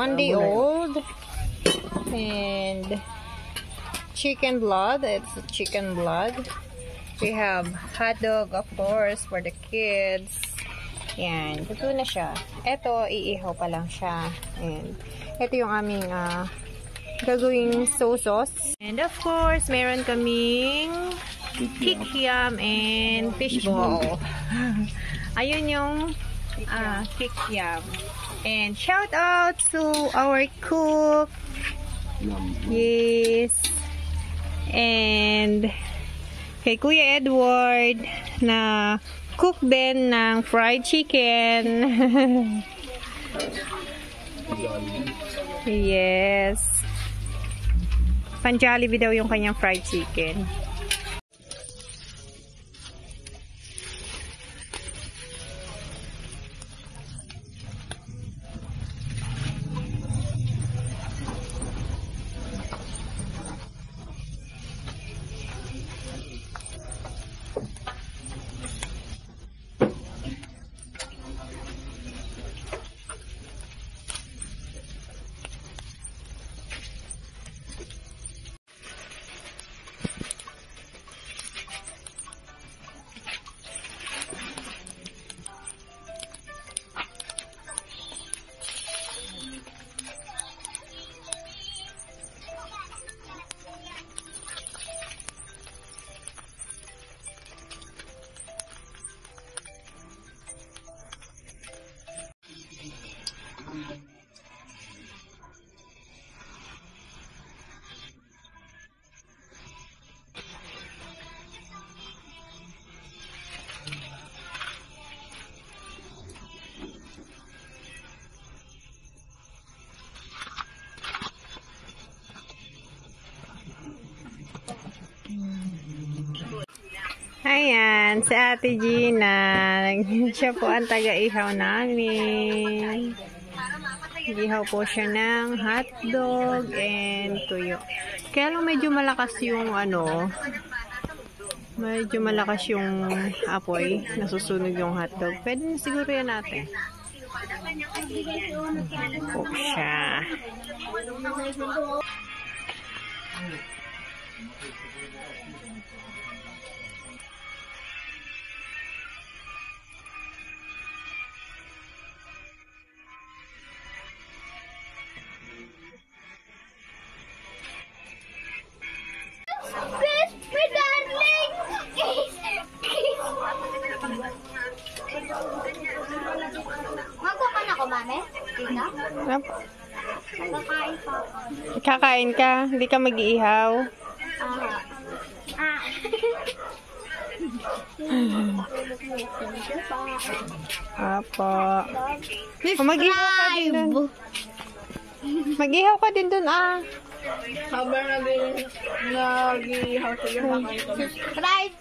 1 day old. And chicken blood. It's chicken blood. We have hot dog, of course, for the kids. Yan. Ito na siya. Ito, iihaw pa lang siya. And ito yung aming gagawing sauce. And of course, meron kaming kikiam and fishball. Ayun yung kikiam. And shout out to our cook. Yes. And kay Kuya Edward na cook din ng fried chicken. Yes. Pan-Jollibee daw yung kanyang fried chicken. Ayan, si Ate Gina. Siya po ang taga-ihaw namin. Ihaw po siya ng hotdog and tuyo. Kaya lang medyo malakas yung medyo malakas yung apoy. Nasusunog yung hotdog. Pwede na siguro yan natin. Po siya. Magkakain ako, mame? Tina? Kakain pa ako. Kakain ka? Hindi ka mag-iihaw? Apo. Mag-ihaw ka din dun. Mag-ihaw ka din dun, Habang nag-ihaw sa'yo, kakain ko. Right!